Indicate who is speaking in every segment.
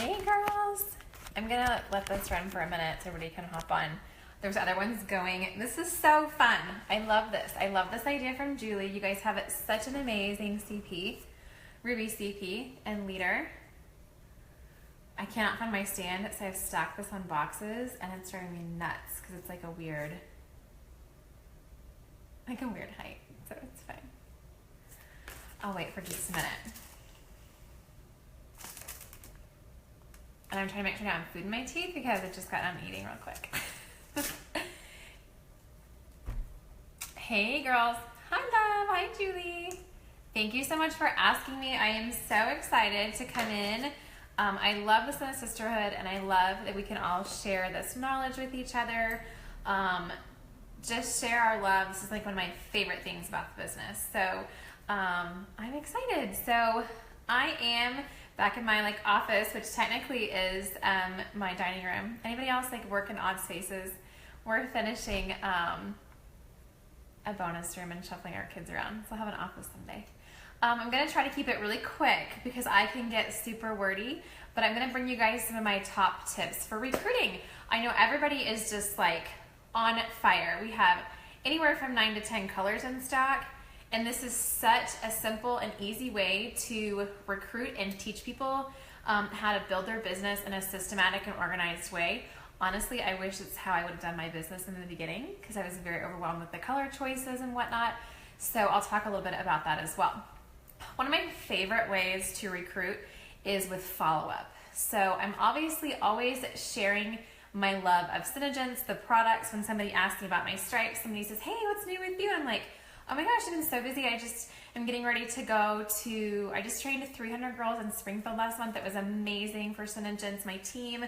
Speaker 1: Hey girls! I'm gonna let this run for a minute so everybody can hop on. There's other ones going. This is so fun. I love this. I love this idea from Julie. You guys have such an amazing CP, Ruby CP and leader. I cannot find my stand, so I've stacked this on boxes and it's driving me nuts because it's like a weird height, so it's fine. I'll wait for just a minute. And I'm trying to make sure I don't have food in my teeth because I just got done eating real quick. Hey girls. Hi love. Hi Julie. Thank you so much for asking me. I am so excited to come in. I love the Senna Sisterhood and I love that we can all share this knowledge with each other. Just share our love. This is like one of my favorite things about the business. So I'm excited. So I am back in my office, which technically is my dining room. Anybody else work in odd spaces? We're finishing a bonus room and shuffling our kids around, so I'll have an office someday. I'm gonna try to keep it really quick because I can get super wordy, but I'm gonna bring you guys some of my top tips for recruiting. I know everybody is just on fire. We have anywhere from 9 to 10 colors in stock. And this is such a simple and easy way to recruit and teach people how to build their business in a systematic and organized way. Honestly, I wish it's how I would have done my business in the beginning because I was very overwhelmed with the color choices and whatnot. So I'll talk a little bit about that as well. One of my favorite ways to recruit is with follow-up. So I'm obviously always sharing my love of Synergence, the products. When somebody asks me about my stripes, somebody says, hey, what's new with you? I'm like, oh my gosh, I've been so busy. I just am getting ready to go to, I just trained 300 girls in Springfield last month. It was amazing for Synergence, my team,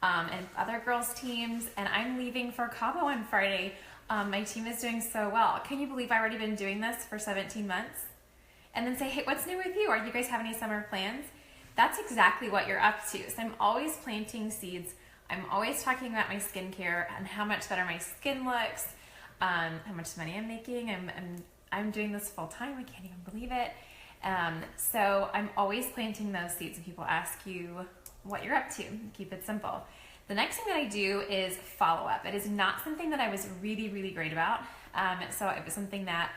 Speaker 1: and other girls' teams. And I'm leaving for Cabo on Friday. My team is doing so well. Can you believe I've already been doing this for 17 months? And then say, hey, what's new with you? Are you guys have any summer plans? That's exactly what you're up to. So I'm always planting seeds. I'm always talking about my skincare and how much better my skin looks. How much money I'm making. I'm doing this full time. I can't even believe it. So I'm always planting those seeds. When people ask you what you're up to, keep it simple. The next thing that I do is follow up. It is not something that I was really, really great about. So it was something that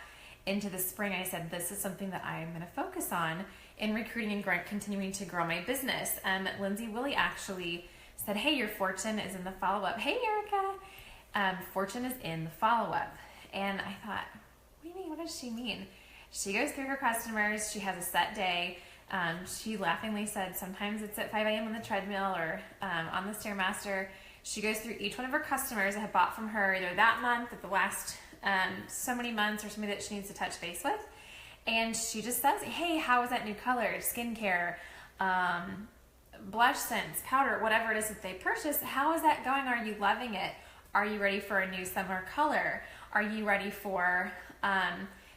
Speaker 1: into the spring I said, this is something that I'm going to focus on in recruiting and continuing to grow my business. Lindsay Willie actually said, hey, your fortune is in the follow up. Hey, Erica. Fortune is in the follow-up. And I thought, what do you mean? What does she mean? She goes through her customers. She has a set day. She laughingly said sometimes it's at 5 a.m. on the treadmill or on the Stairmaster. She goes through each one of her customers that have bought from her either that month or the last so many months or somebody that she needs to touch base with. And she just says, hey, how is that new color, skincare, blush scents, powder, whatever it is that they purchase, how is that going? Are you loving it? Are you ready for a new summer color? Are you ready for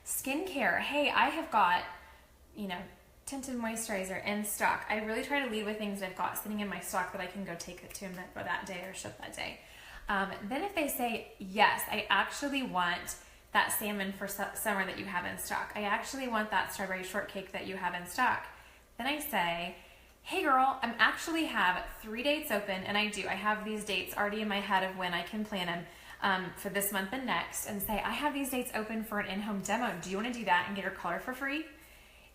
Speaker 1: skincare? Hey, I have got, tinted moisturizer in stock. I really try to lead with things that I've got sitting in my stock that I can go take it to them for that day or ship that day. Then if they say, yes, I actually want that salmon for summer that you have in stock. I actually want that strawberry shortcake that you have in stock. Then I say, hey girl, I actually have 3 dates open, and I have these dates already in my head of when I can plan them for this month and next, and say, I have these dates open for an in-home demo. Do you want to do that and get your color for free?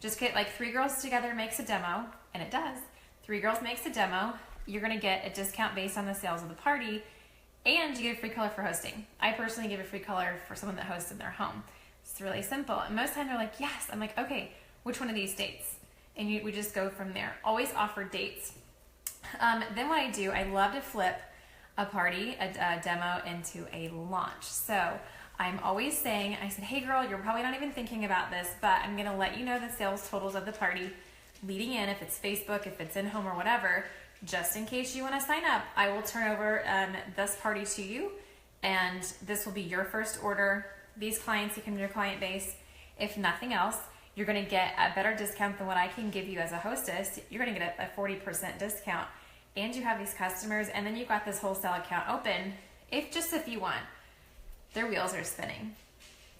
Speaker 1: Just get 3 girls together makes a demo, and it does. 3 girls makes a demo. You're going to get a discount based on the sales of the party, and you get a free color for hosting. I personally give a free color for someone that hosts in their home. It's really simple, and most times they're like, yes. I'm like, okay, which one of these dates? And we just go from there. Always offer dates. Then what I do, I love to flip a party, a demo into a launch. So I'm always saying, I said, hey girl, you're probably not even thinking about this, but I'm gonna let you know the sales totals of the party leading in, if it's Facebook, if it's in-home or whatever, just in case you wanna sign up. I will turn over this party to you, and this will be your first order. These clients become your client base. If nothing else, you're going to get a better discount than what I can give you as a hostess. You're going to get a 40% discount, and you have these customers, and then you've got this wholesale account open. If you want, their wheels are spinning.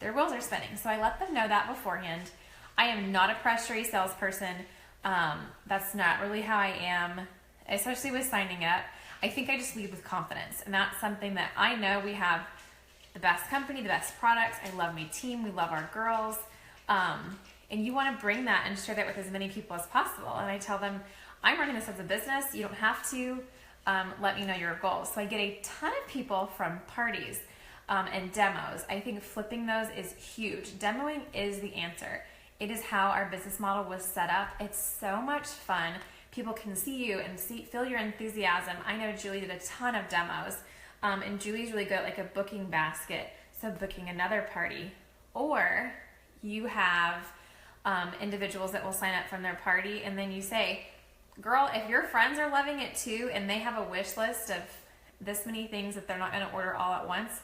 Speaker 1: Their wheels are spinning. So I let them know that beforehand. I am not a pressury salesperson. That's not really how I am. especially with signing up. I think I just lead with confidence, and that's something that I know we have the best company, the best products. I love my team. We love our girls. And you want to bring that and share that with as many people as possible. And I tell them, I'm running this as a business. You don't have to let me know your goals. So I get a ton of people from parties and demos. I think flipping those is huge. Demoing is the answer. It is how our business model was set up. It's so much fun. People can see you and feel your enthusiasm. I know Julie did a ton of demos. And Julie's really good at like a booking basket. So booking another party. Or you have individuals that will sign up from their party, and then you say, girl, if your friends are loving it too and they have a wish list of this many things that they're not going to order all at once,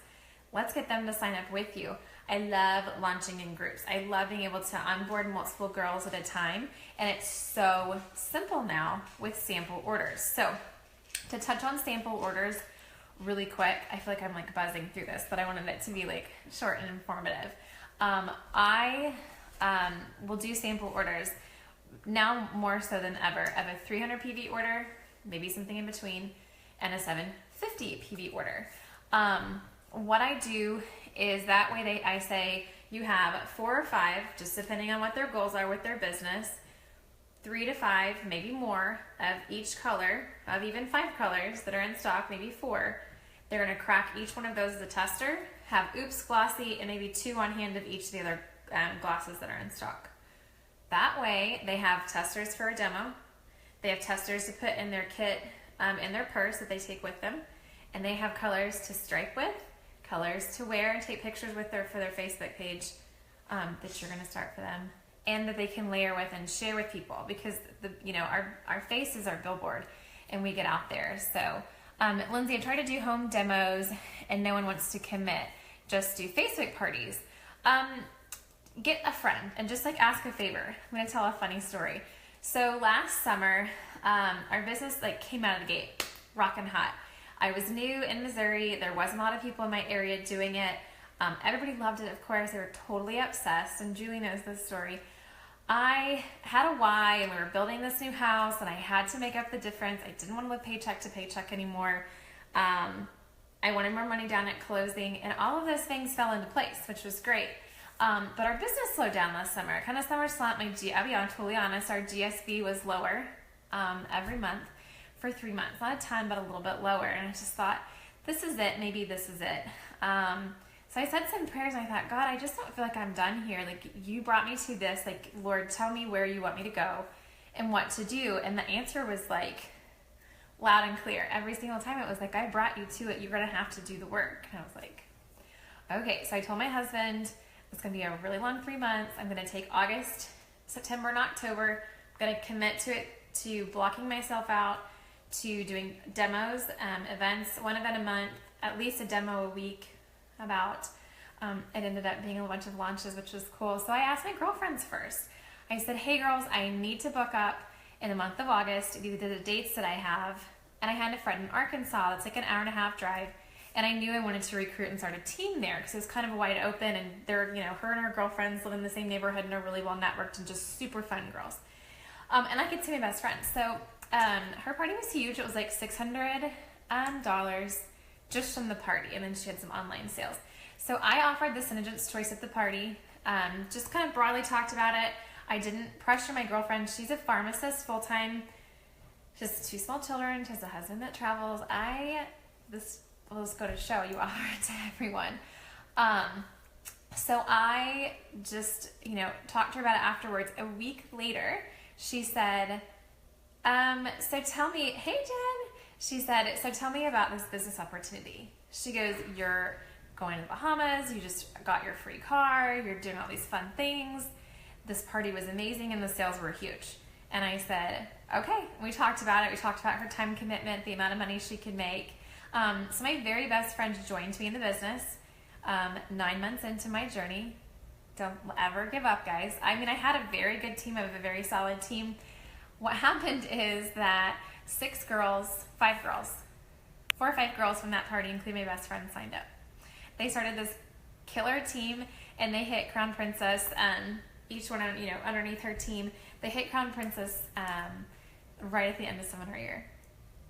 Speaker 1: let's get them to sign up with you. I love launching in groups. I love being able to onboard multiple girls at a time, and it's so simple now with sample orders. So to touch on sample orders really quick, I feel like I'm like buzzing through this, but I wanted it to be like short and informative. I will do sample orders now more so than ever of a 300 PV order, maybe something in between, and a 750 PV order. What I do is that way I say you have 4 or 5, just depending on what their goals are with their business, 3 to 5, maybe more of each color, of even 5 colors that are in stock, maybe 4. They're going to crack each one of those as a tester, have Oops Glossy, and maybe 2 on hand of each of the other glosses that are in stock. That way, they have testers for a demo. They have testers to put in their kit, in their purse that they take with them. And they have colors to strike with, colors to wear and take pictures with for their Facebook page that you're going to start for them. And that they can layer with and share with people, because our face is our billboard and we get out there. So, Lindsay, I try to do home demos and no one wants to commit. Just do Facebook parties. Get a friend and just like ask a favor. I'm going to tell a funny story. So last summer, our business like came out of the gate, rockin' hot. I was new in Missouri. There wasn't a lot of people in my area doing it. Everybody loved it, of course. They were totally obsessed, and Julie knows this story. I had a why, and we were building this new house, and I had to make up the difference. I didn't want to live paycheck to paycheck anymore. I wanted more money down at closing, and all of those things fell into place, which was great. But our business slowed down last summer. Kind of summer slump. I'll be totally honest, our GSV was lower every month for 3 months. Not a ton, but a little bit lower. And I just thought, this is it. Maybe this is it. So I said some prayers, and I thought, God, I just don't feel like I'm done here. Like, you brought me to this. Like, Lord, tell me where you want me to go and what to do. And the answer was like loud and clear. Every single time it was like, I brought you to it. You're going to have to do the work. And I was like, okay. So I told my husband, it's going to be a really long 3 months. I'm going to take August, September, and October. I'm going to commit to it, to blocking myself out, to doing demos, events, 1 event a month, at least a demo a week. It ended up being a bunch of launches, which was cool. So I asked my girlfriends first. I said, hey girls, I need to book up in the month of August. These are the dates that I have. And I had a friend in Arkansas that's like an hour-and-a-half drive. And I knew I wanted to recruit and start a team there because it was kind of wide open, and they're, her and her girlfriends live in the same neighborhood and are really well networked and just super fun girls. And I could see my best friend. So her party was huge. It was like $600 just from the party, and then she had some online sales. So I offered the Synergent's Choice at the party, just kind of broadly talked about it. I didn't pressure my girlfriend. She's a pharmacist full-time. She has 2 small children. She has a husband that travels. This will just go to show you offer it to everyone. So I just, talked to her about it afterwards. A week later, she said, so tell me, hey Jen, she said, so tell me about this business opportunity. She goes, you're going to the Bahamas, you just got your free car, you're doing all these fun things. This party was amazing and the sales were huge. And I said, okay. We talked about it. We talked about her time commitment, the amount of money she could make. So my very best friend joined me in the business 9 months into my journey. Don't ever give up, guys. I had a very good team. I have a very solid team. What happened is that 4 or 5 girls from that party, including my best friend, signed up. They started this killer team, and they hit Crown Princess, each one, underneath her team. They hit Crown Princess right at the end of summer year.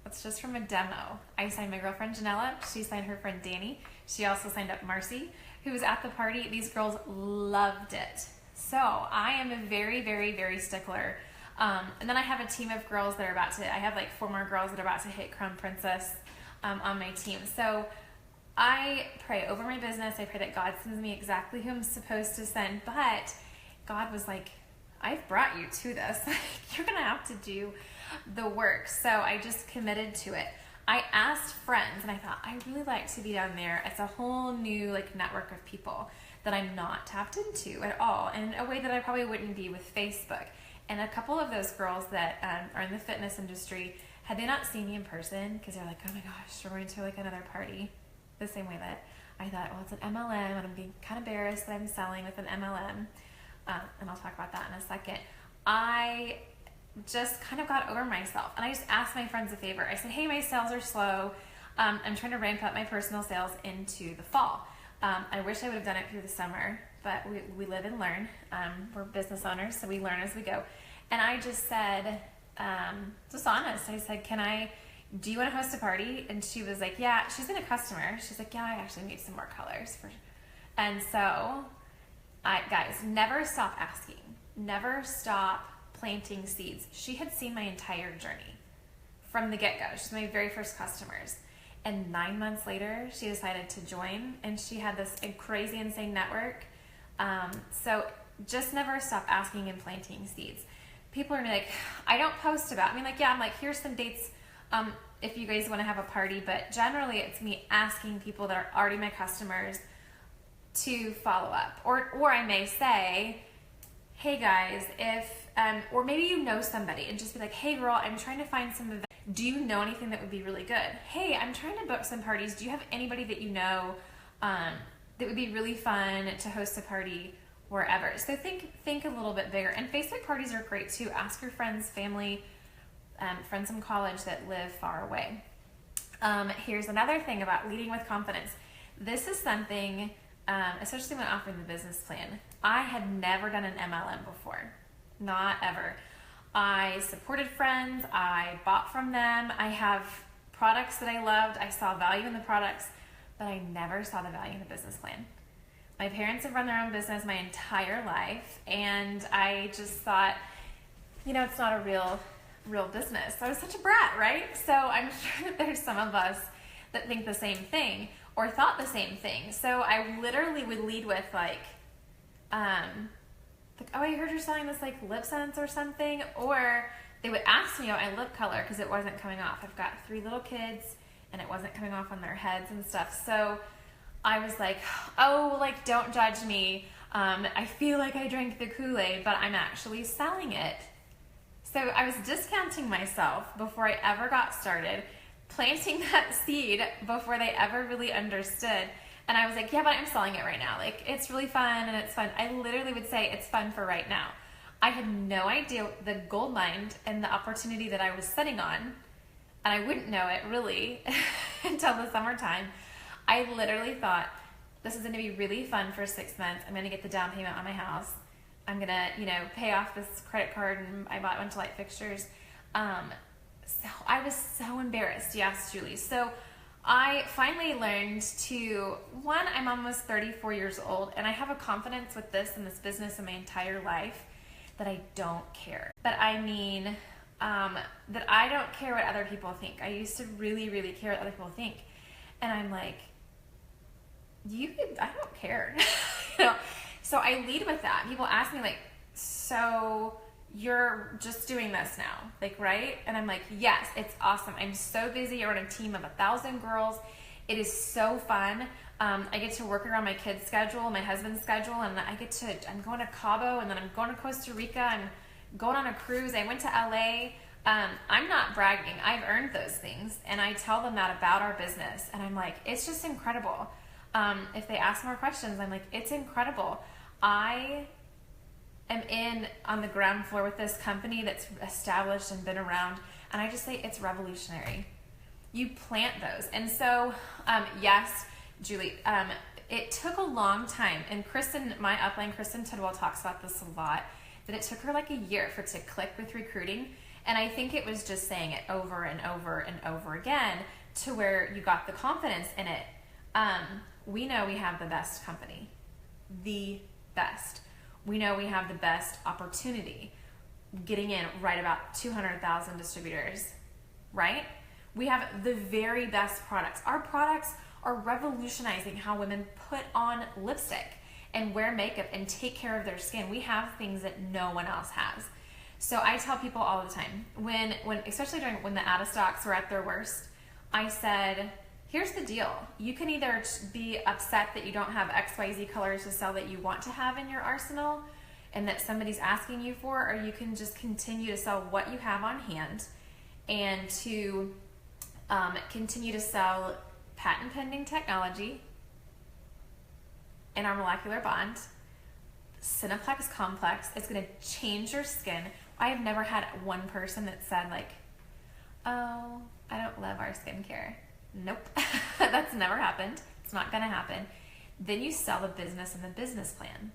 Speaker 1: That's just from a demo. I signed my girlfriend Janella. She signed her friend Danny. She also signed up Marcy, who was at the party. These girls loved it. So I am a very, very, very stickler. And then I have a team of girls that are I have like 4 more girls that are about to hit Crown Princess on my team. So I pray over my business. I pray that God sends me exactly who I'm supposed to send. But God was like, I've brought you to this. You're going to have to do the work. So I just committed to it. I asked friends and I thought, I really like to be down there. It's a whole new like network of people that I'm not tapped into at all, in a way that I probably wouldn't be with Facebook. And a couple of those girls that are in the fitness industry, had they not seen me in person, because they're like, oh my gosh, we're going to like another party, the same way that I thought, well, it's an MLM, and I'm being kind of embarrassed that I'm selling with an MLM, and I'll talk about that in a second. I just kind of got over myself, and I just asked my friends a favor. I said, hey, my sales are slow. I'm trying to ramp up my personal sales into the fall. I wish I would have done it through the summer, but we live and learn. We're business owners, so we learn as we go. And I just said, just honest, I said, do you want to host a party? And she was like, yeah. She's been a customer. She's like, yeah, I actually need some more colors. And so, guys, never stop asking. Never stop planting seeds. She had seen my entire journey from the get-go. She's my very first customers. And 9 months later, she decided to join, and she had this crazy, insane network. So just never stop asking and planting seeds. People are gonna be like, I don't post about. I'm like, here's some dates if you guys want to have a party. But generally, it's me asking people that are already my customers to follow up, or I may say, hey guys, if or maybe you know somebody, and just be like, hey girl, I'm trying to find some events. Do you know anything that would be really good? Hey, I'm trying to book some parties. Do you have anybody that you know that would be really fun to host a party wherever? So think a little bit bigger. And Facebook parties are great too. Ask your friends, family, friends from college that live far away. Here's another thing about leading with confidence. This is something, especially when offering the business plan. I had never done an MLM before. Not ever. I supported friends, I bought from them, I have products that I loved, I saw value in the products, but I never saw the value in a business plan. My parents have run their own business my entire life, and I just thought, it's not a real business. So I was such a brat, right? So I'm sure that there's some of us that think the same thing, or thought the same thing. So I literally would lead with oh, I heard you're selling this like lip sense or something, or they would ask me about my lip color because it wasn't coming off. I've got 3 little kids and it wasn't coming off on their heads and stuff. So I was like, oh, like, don't judge me. I feel like I drank the Kool-Aid, but I'm actually selling it. So I was discounting myself before I ever got started, planting that seed before they ever really understood. And I was like, yeah, but I'm selling it right now. Like, it's really fun and it's fun. I literally would say it's fun for right now. I had no idea the gold mine and the opportunity that I was sitting on. And I wouldn't know it really until the summertime. I literally thought, this is going to be really fun for 6 months. I'm going to get the down payment on my house. I'm going to, pay off this credit card, and I bought a bunch of light fixtures. So I was so embarrassed. Yes, Julie. So I finally learned to, I'm almost 34 years old, and I have a confidence with this and this business in my entire life that I don't care. But I mean, that I don't care what other people think. I used to really, really care what other people think. And I'm like, I don't care. So I lead with that. People ask me like, so you're just doing this now, like, right? And I'm like, yes, it's awesome. I'm so busy. I run a team of 1,000 girls. It is so fun. I get to work around my kids' schedule, my husband's schedule, and I'm going to Cabo, and then I'm going to Costa Rica. I'm going on a cruise. I went to LA. I'm not bragging. I've earned those things, and I tell them that about our business. And I'm like, it's just incredible. If they ask more questions, I'm like, it's incredible. I am on the ground floor with this company that's established and been around, and I just say it's revolutionary. You plant those. And so, yes, Julie, it took a long time, and my upline, Kristen Tidwell, talks about this a lot, that it took her like a year for it to click with recruiting. And I think it was just saying it over and over and over again to where you got the confidence in it. We know we have the best company, the best. We know we have the best opportunity, getting in right about 200,000 distributors, right? We have the very best products. Our products are revolutionizing how women put on lipstick and wear makeup and take care of their skin. We have things that no one else has. So I tell people all the time, when especially when the out of stocks were at their worst, I said, here's the deal. You can either be upset that you don't have XYZ colors to sell that you want to have in your arsenal and that somebody's asking you for, or you can just continue to sell what you have on hand and to continue to sell patent pending technology in our molecular bond, Cineplex Complex. It's going to change your skin. I have never had one person that said like, oh, I don't love our skincare. Nope. That's never happened. It's not going to happen. Then you sell the business and the business plan.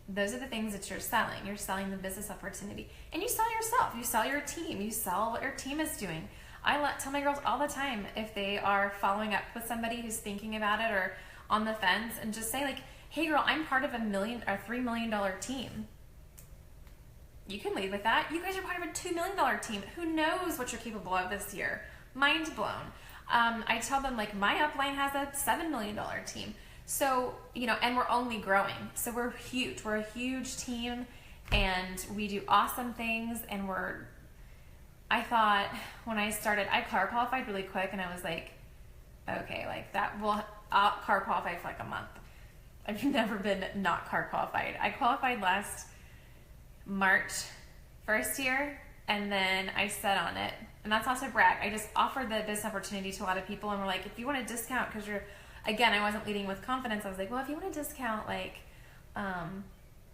Speaker 1: Those are the things that you're selling. You're selling the business opportunity. And you sell yourself. You sell your team. You sell what your team is doing. I tell my girls all the time, if they are following up with somebody who's thinking about it or on the fence, and just say like, hey girl, I'm part of $3 million team. You can lead with that. You guys are part of a $2 million team. Who knows what you're capable of this year? Mind blown. I tell them like my upline has a $7 million team. So, and we're only growing. So we're huge. We're a huge team and we do awesome things. And I thought when I started, I car qualified really quick and I was like, okay, like I'll car qualify for like a month. I've never been not car qualified. I qualified last March first year, and then I sat on it. And that's not to brag. I just offered the business opportunity to a lot of people, and we're like, if you want a discount, because again, I wasn't leading with confidence. I was like, well, if you want a discount, like,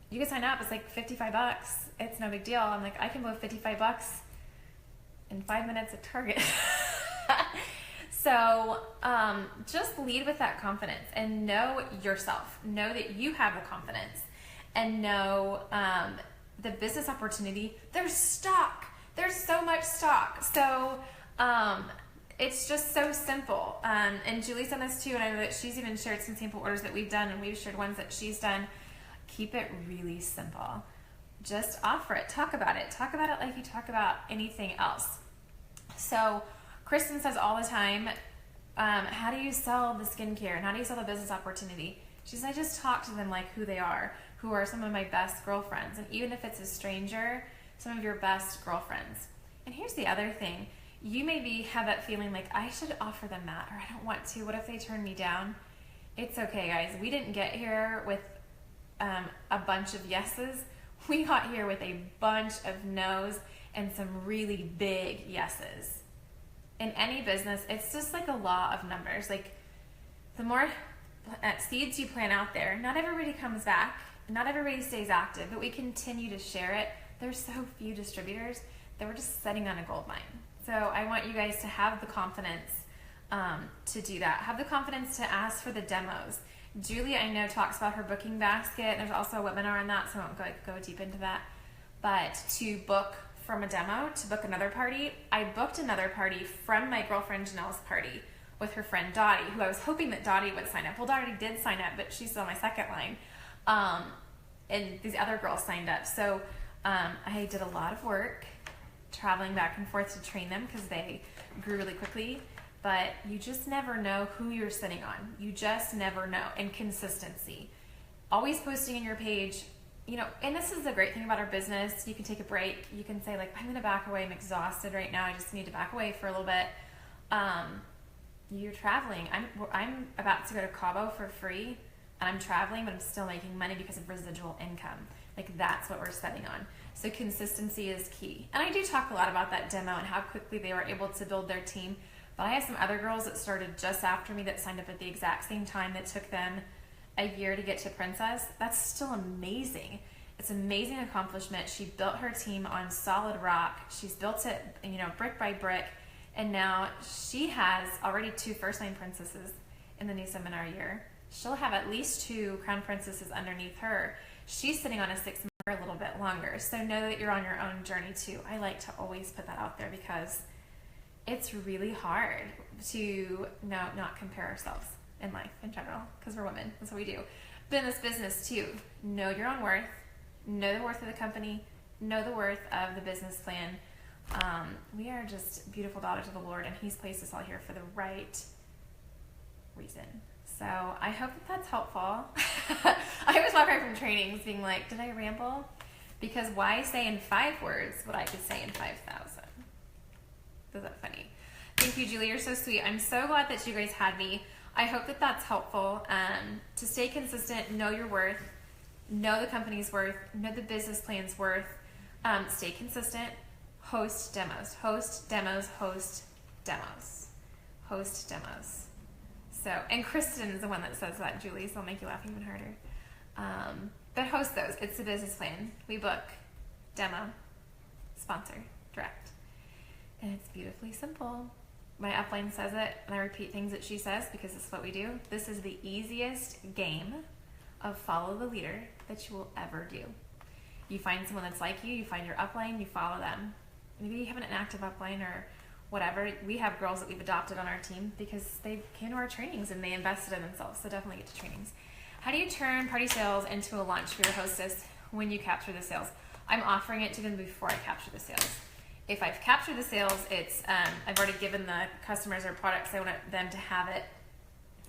Speaker 1: you can sign up. It's like $55. It's no big deal. I'm like, I can blow $55 in 5 minutes at Target. So just lead with that confidence and know yourself. Know that you have the confidence and know the business opportunity. There's stock. There's so much stock. So it's just so simple. And Julie's done this too, and I know that she's even shared some sample orders that we've done, and we've shared ones that she's done. Keep it really simple. Just offer it. Talk about it. Talk about it like you talk about anything else. So Kristen says all the time, how do you sell the skincare and how do you sell the business opportunity? She says, I just talk to them like who they are, who are some of my best girlfriends. And even if it's a stranger, some of your best girlfriends. And here's the other thing. You maybe have that feeling like I should offer them that, or I don't want to. What if they turn me down? It's okay, guys. We didn't get here with a bunch of yeses. We got here with a bunch of no's and some really big yeses. In any business, it's just like a law of numbers. Like the more seeds you plant out there, not everybody comes back, not everybody stays active, but we continue to share it. There's so few distributors that we're just sitting on a gold mine. So I want you guys to have the confidence to do that. Have the confidence to ask for the demos. Julie, I know, talks about her booking basket. There's also a webinar on that, so I won't go deep into that. But to book from a demo, to book another party, I booked another party from my girlfriend Janelle's party with her friend Dottie, who I was hoping that Dottie would sign up. Well, Dottie did sign up, but she's still on my second line. And these other girls signed up. So I did a lot of work traveling back and forth to train them because they grew really quickly. But you just never know who you're sitting on. You just never know. And consistency. Always posting in your page. And this is the great thing about our business. You can take a break. You can say, like, I'm going to back away. I'm exhausted right now. I just need to back away for a little bit. You're traveling. I'm about to go to Cabo for free, and I'm traveling, but I'm still making money because of residual income. Like, that's what we're setting on. So consistency is key. And I do talk a lot about that demo and how quickly they were able to build their team. But I have some other girls that started just after me that signed up at the exact same time that took them a year to get to Princess. That's still amazing. It's an amazing accomplishment. She built her team on solid rock. She's built it, brick by brick. And now she has already 2 first-line princesses in the new seminar year. She'll have at least 2 crown princesses underneath her. She's sitting on a 6-month a little bit longer. So know that you're on your own journey too. I like to always put that out there because it's really hard to not compare ourselves in life in general, because we're women. That's what we do. But in this business too, know your own worth, know the worth of the company, know the worth of the business plan. We are just beautiful daughters of the Lord, and He's placed us all here for the right reason. So I hope that that's helpful. I always walk away from trainings being like, did I ramble? Because why say in 5 words what I could say in 5,000? Is that funny? Thank you, Julie. You're so sweet. I'm so glad that you guys had me. I hope that that's helpful. To stay consistent, know your worth, know the company's worth, know the business plan's worth. Stay consistent. Host demos. Host demos. Host demos. Host demos. So, and Kristen is the one that says that, Julie, so I'll make you laugh even harder. But host those. It's the business plan. We book, demo, sponsor, direct. And it's beautifully simple. My upline says it, and I repeat things that she says because this is what we do. This is the easiest game of follow the leader that you will ever do. You find someone that's like you find your upline, you follow them. Maybe you have an active upline or whatever. We have girls that we've adopted on our team because they came to our trainings and they invested in themselves. So definitely get to trainings. How do you turn party sales into a launch for your hostess when you capture the sales? I'm offering it to them before I capture the sales. If I've captured the sales, it's I've already given the customers their products. I want them to have it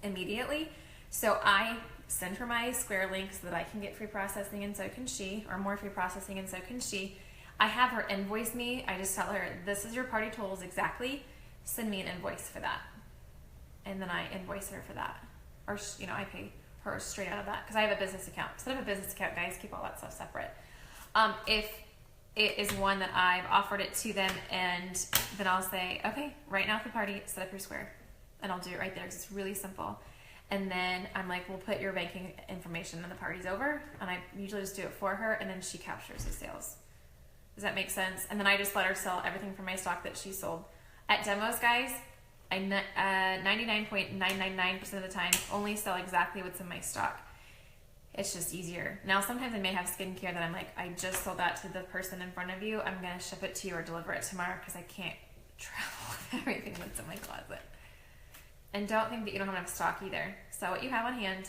Speaker 1: immediately. So I send her my Square link so that I can get free processing, and so can she, or more free processing, and so can she. I have her invoice me. I just tell her, this is your party tools exactly. Send me an invoice for that. And then I invoice her for that. Or, I pay her straight out of that because I have a business account. Set up a business account, guys. Keep all that stuff separate. If it is one that I've offered it to them, and then I'll say, okay, right now at the party, set up your Square. And I'll do it right there because it's really simple. And then I'm like, we'll put your banking information and the party's over. And I usually just do it for her, and then she captures the sales. Does that make sense? And then I just let her sell everything from my stock that she sold. At demos, guys, I 99.999% of the time only sell exactly what's in my stock. It's just easier. Now, sometimes I may have skincare that I'm like, I just sold that to the person in front of you. I'm going to ship it to you or deliver it tomorrow because I can't travel with everything that's in my closet. And don't think that you don't have enough stock either. Sell what you have on hand,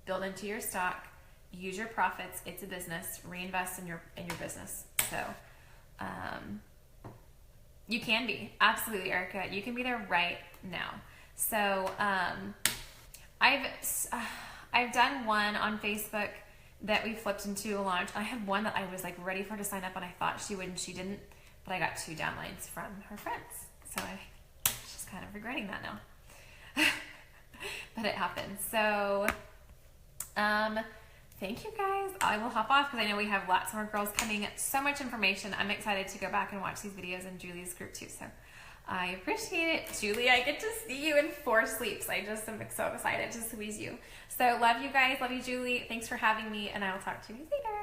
Speaker 1: build into your stock, use your profits. It's a business. Reinvest in your business. So, you can be. Absolutely, Erica. You can be there right now. So, I've done one on Facebook that we flipped into a launch. I had one that I was like ready for her to sign up, and I thought she would and she didn't, but I got 2 downlines from her friends. So she's kind of regretting that now. But it happened. So, thank you guys. I will hop off because I know we have lots more girls coming. So much information. I'm excited to go back and watch these videos in Julie's group too. So I appreciate it. Julie, I get to see you in 4 sleeps. I just am so excited to squeeze you. So love you guys. Love you, Julie. Thanks for having me, and I will talk to you later.